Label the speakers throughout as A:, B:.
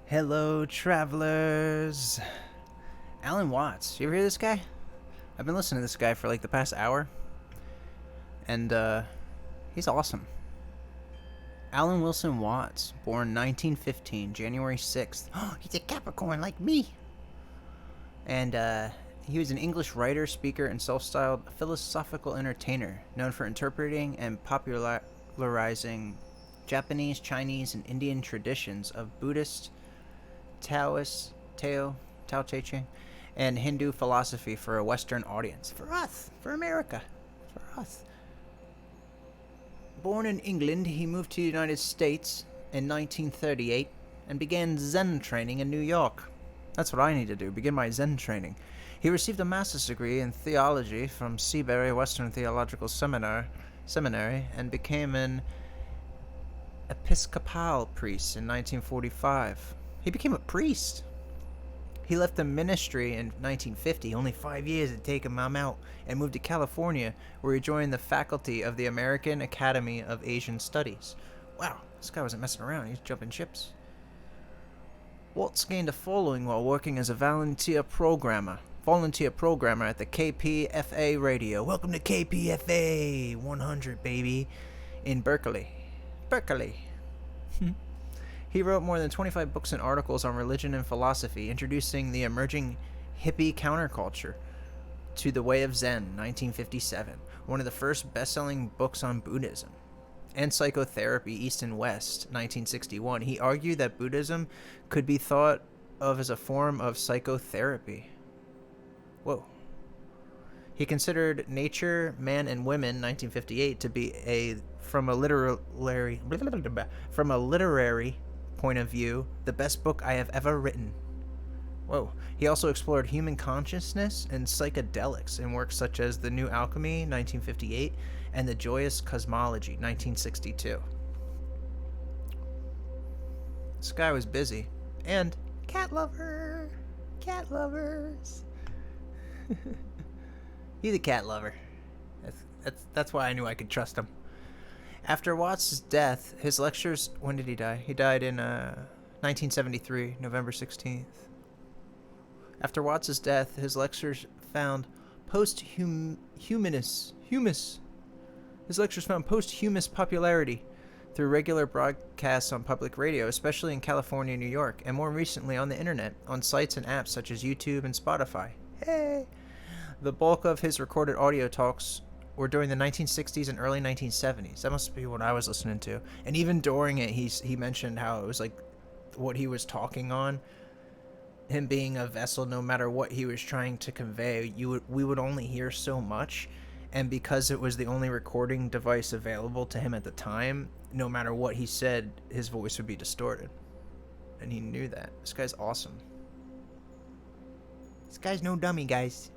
A: Hello, travelers. Alan Watts. You ever hear this guy? I've been listening to this guy for like the past hour, and he's awesome. Alan Wilson Watts, born 1915, January 6th. Oh, he's a Capricorn like me. And he was an English writer, speaker, and self-styled philosophical entertainer, known for interpreting and popularizing Japanese, Chinese, and Indian traditions of Buddhist, Taoist, Tao Te Ching, and Hindu philosophy for a Western audience. For us, for America, for us. Born in England, he moved to the United States in 1938 and began Zen training in New York. That's what I need to do, begin my Zen training. He received a master's degree in theology from Seabury Western Theological Seminary and became an Episcopal priest in 1945. He became a priest. He left the ministry in 1950, only 5 years had taken him out, and moved to California, where he joined the faculty of the American Academy of Asian Studies. Wow, this guy wasn't messing around, he was jumping ships. Watts gained a following while working as a volunteer programmer at the KPFA radio. Welcome to KPFA 100, baby, in Berkeley. He wrote more than 25 books and articles on religion and philosophy, introducing the emerging hippie counterculture to the Way of Zen, 1957, one of the first best-selling books on Buddhism, and Psychotherapy, East and West, 1961. He argued that Buddhism could be thought of as a form of psychotherapy. Whoa. He considered Nature, Man, and Women, 1958, to be from a literary point of view, the best book I have ever written. Whoa. He also explored human consciousness and psychedelics in works such as The New Alchemy, 1958, and The Joyous Cosmology, 1962. This guy was busy. And cat lovers. He's a cat lover. That's why I knew I could trust him. After Watts' death, his lectures... When did he die? He died in 1973, November 16th. After Watts' death, his lectures found posthumous popularity through regular broadcasts on public radio, especially in California and New York, and more recently on the internet, on sites and apps such as YouTube and Spotify. Hey! The bulk of his recorded audio talks were during the 1960s and early 1970s. That must be what I was listening to. And even during it, he mentioned how it was like what he was talking on, him being a vessel, no matter what he was trying to convey, we would only hear so much. And because it was the only recording device available to him at the time, no matter what he said, his voice would be distorted. And he knew that. This guy's awesome. This guy's no dummy, guys.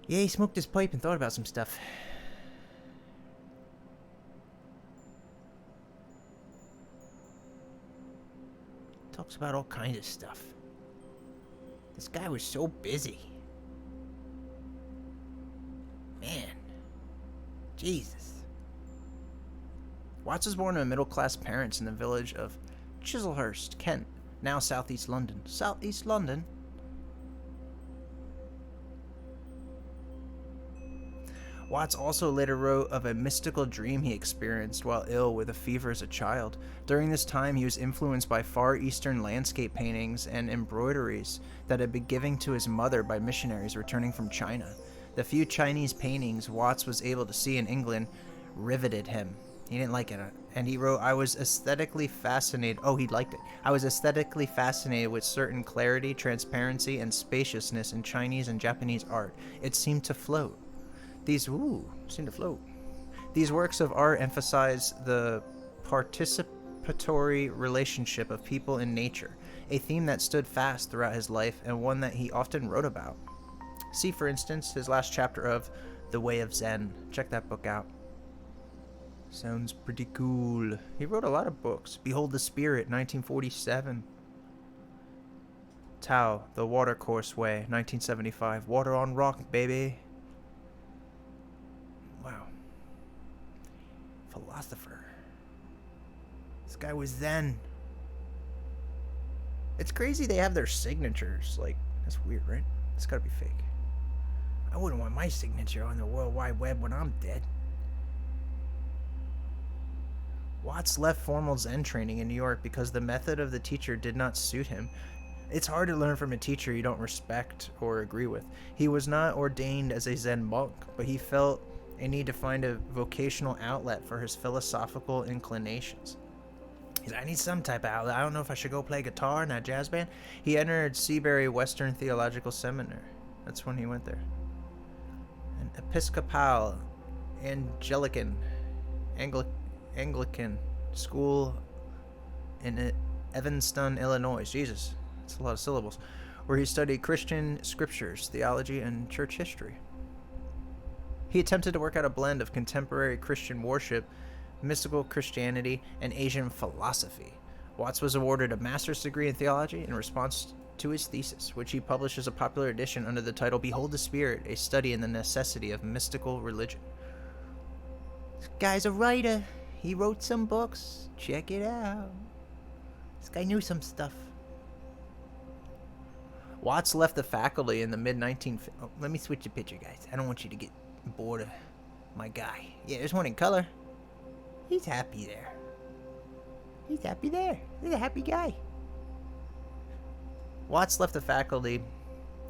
A: Yeah, he smoked his pipe and thought about some stuff. Talks about all kinds of stuff. This guy was so busy. Man. Jesus. Watts was born to middle-class parents in the village of Chislehurst, Kent, now southeast London. Southeast London? Watts also later wrote of a mystical dream he experienced while ill with a fever as a child. During this time, he was influenced by Far Eastern landscape paintings and embroideries that had been given to his mother by missionaries returning from China. The few Chinese paintings Watts was able to see in England riveted him. He didn't like it, and he wrote, I was aesthetically fascinated. Oh, he liked it. I was aesthetically fascinated with certain clarity, transparency, and spaciousness in Chinese and Japanese art. It seemed to float. These works of art emphasize the participatory relationship of people in nature, a theme that stood fast throughout his life and one that he often wrote about. See, for instance, his last chapter of The Way of Zen. Check that book out. Sounds pretty cool. He wrote a lot of books. Behold the Spirit, 1947. Tao, The Watercourse Way, 1975. Water on Rock, baby. Wow. Philosopher. This guy was Zen. It's crazy they have their signatures. Like, that's weird, right? It's gotta be fake. I wouldn't want my signature on the World Wide Web when I'm dead. Watts left formal Zen training in New York because the method of the teacher did not suit him. It's hard to learn from a teacher you don't respect or agree with. He was not ordained as a Zen monk, but he felt a need to find a vocational outlet for his philosophical inclinations. He's like, I need some type of outlet. I don't know if I should go play guitar in that jazz band. He entered Seabury Western Theological Seminary. That's when he went there. An Episcopal Anglican school in Evanston, Illinois. Jesus, that's a lot of syllables. Where he studied Christian scriptures, theology, and church history. He attempted to work out a blend of contemporary Christian worship, mystical Christianity, and Asian philosophy. Watts was awarded a master's degree in theology in response to his thesis, which he published as a popular edition under the title Behold the Spirit, a study in the necessity of mystical religion. This guy's a writer. He wrote some books. Check it out. This guy knew some stuff. Watts left the faculty in the mid-1950s. Oh, let me switch the picture, guys. I don't want you to get bored of my guy. Yeah, there's one in color. He's happy there. He's happy there. He's a happy guy. Watts left the faculty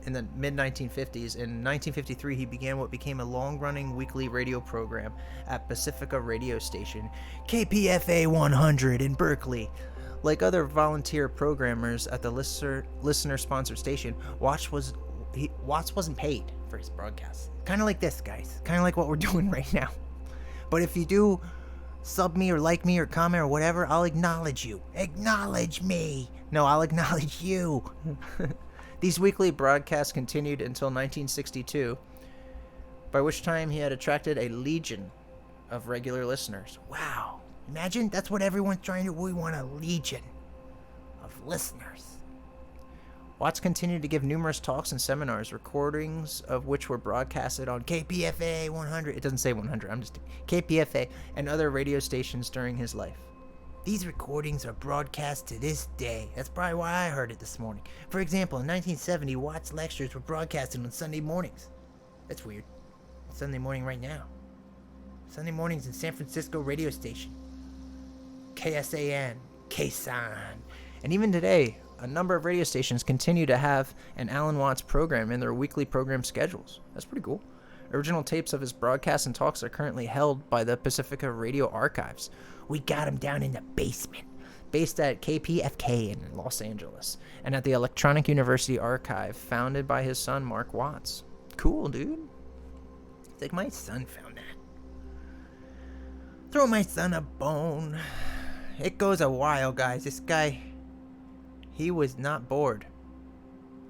A: in the mid-1950s. In 1953, he began what became a long-running weekly radio program at Pacifica radio station KPFA 100 in Berkeley. Like other volunteer programmers at the listener-sponsored station, Watts wasn't paid for his broadcasts. Kind of like this, guys. Kind of like what we're doing right now. But if you do sub me or like me or comment or whatever, I'll acknowledge you. Acknowledge me. No, I'll acknowledge you. These weekly broadcasts continued until 1962, by which time he had attracted a legion of regular listeners. Wow. Imagine, that's what everyone's trying to do. We want a legion of listeners. Watts continued to give numerous talks and seminars, recordings of which were broadcasted on KPFA 100. It doesn't say 100, I'm just KPFA and other radio stations during his life. These recordings are broadcast to this day. That's probably why I heard it this morning. For example, in 1970, Watts' lectures were broadcasted on Sunday mornings. That's weird. It's Sunday morning right now. Sunday mornings in San Francisco radio station. KSAN, KSAN. And even today, a number of radio stations continue to have an Alan Watts program in their weekly program schedules. That's pretty cool. Original tapes of his broadcasts and talks are currently held by the Pacifica Radio Archives. We got him down in the basement, based at KPFK in Los Angeles, and at the Electronic University Archive, founded by his son, Mark Watts. Cool, dude. It's like my son found that. Throw my son a bone. It goes a while, guys. This guy, he was not bored.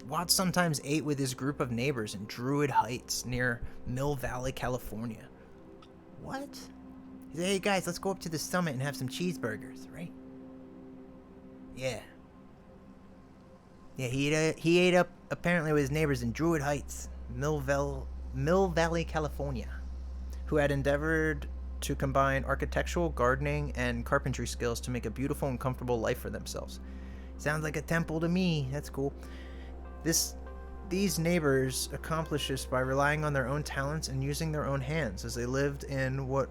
A: Watts sometimes ate with his group of neighbors in Druid Heights near Mill Valley, California. What? He said, hey guys, let's go up to the summit and have some cheeseburgers, right? Yeah. Yeah, he ate up apparently with his neighbors in Druid Heights, Mill Valley, California, who had endeavored to combine architectural, gardening, and carpentry skills to make a beautiful and comfortable life for themselves. Sounds like a temple to me. That's cool. These neighbors accomplished this by relying on their own talents and using their own hands as they lived in what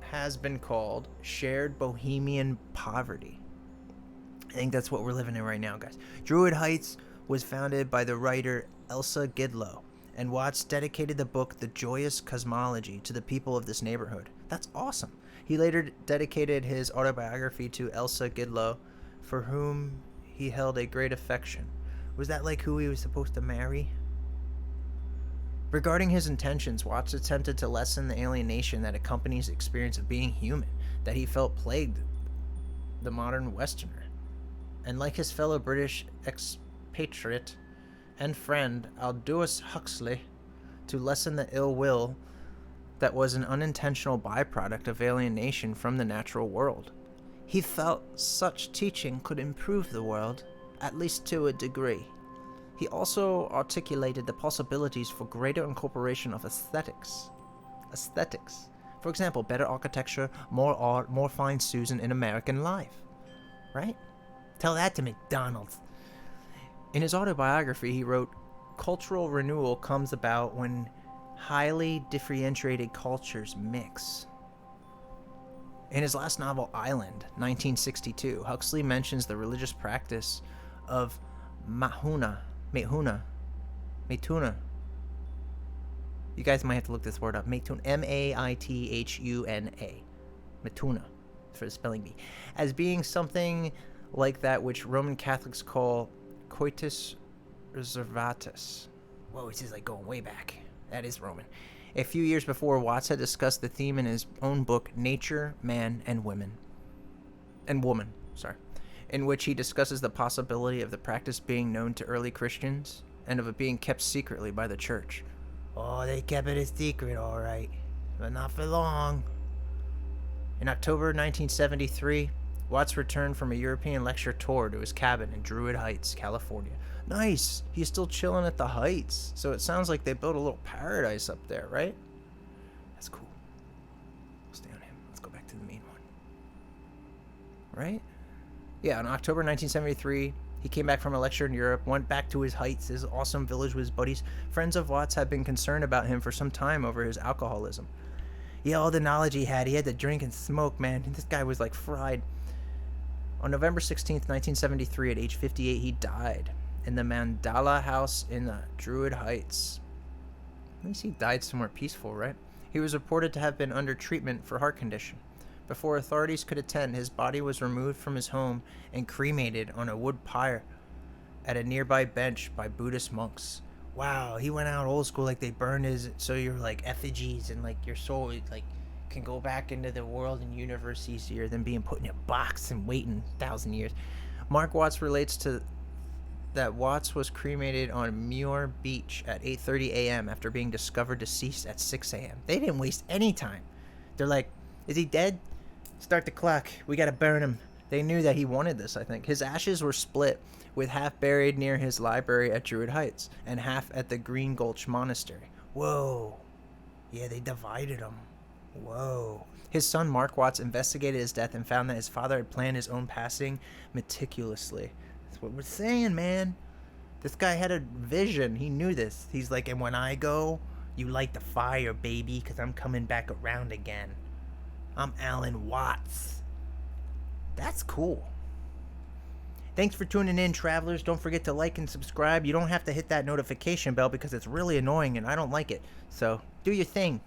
A: has been called shared bohemian poverty. I think that's what we're living in right now, guys. Druid Heights was founded by the writer Elsa Gidlow, and Watts dedicated the book The Joyous Cosmology to the people of this neighborhood. That's awesome. He later dedicated his autobiography to Elsa Gidlow, for whom he held a great affection. Was that like who he was supposed to marry? Regarding his intentions, Watts attempted to lessen the alienation that accompanies the experience of being human, that he felt plagued the modern Westerner. And like his fellow British expatriate and friend Aldous Huxley, to lessen the ill will that was an unintentional byproduct of alienation from the natural world. He felt such teaching could improve the world, at least to a degree. He also articulated the possibilities for greater incorporation of aesthetics. For example, better architecture, more art, more fine Susan in American life. Right? Tell that to McDonald's. In his autobiography, he wrote, "Cultural renewal comes about when highly differentiated cultures mix." In his last novel, Island, 1962, Huxley mentions the religious practice of Metuna. You guys might have to look this word up. Metuna, Maithuna, Metuna, for the spelling bee, as being something like that which Roman Catholics call coitus reservatus. Whoa, this is like going way back. That is Roman. A few years before, Watts had discussed the theme in his own book, Nature, Man, and Woman, in which he discusses the possibility of the practice being known to early Christians and of it being kept secretly by the church. Oh, they kept it a secret, all right, but not for long. In October 1973, Watts returned from a European lecture tour to his cabin in Druid Heights, California. Nice! He's still chilling at the Heights, so it sounds like they built a little paradise up there, right? That's cool. We'll stay on him. Let's go back to the main one. Right? Yeah, in October 1973, he came back from a lecture in Europe, went back to his Heights, his awesome village with his buddies. Friends of Watts had been concerned about him for some time over his alcoholism. Yeah, all the knowledge he had to drink and smoke, man. This guy was like fried. On November 16th, 1973, at age 58, he died in the Mandala House in the Druid Heights. At least he died somewhere peaceful, right? He was reported to have been under treatment for heart condition. Before authorities could attend, his body was removed from his home and cremated on a wood pyre at a nearby bench by Buddhist monks. Wow, he went out old school, like they burned his, so your like effigies and like your soul like can go back into the world and universe easier than being put in a box and waiting 1,000 years. Mark Watts relates to that Watts was cremated on Muir Beach at 8:30 a.m. after being discovered deceased at 6 a.m. They didn't waste any time. They're like, is he dead? Start the clock. We gotta burn him. They knew that he wanted this, I think. His ashes were split, with half buried near his library at Druid Heights and half at the Green Gulch Monastery. Whoa. Yeah, they divided him. Whoa. His son, Mark Watts, investigated his death and found that his father had planned his own passing meticulously. That's what we're saying, man. This guy had a vision. He knew this. He's like, and when I go, you light the fire, baby, because I'm coming back around again. I'm Alan Watts. That's cool. Thanks for tuning in, travelers. Don't forget to like and subscribe. You don't have to hit that notification bell because it's really annoying and I don't like it. So do your thing.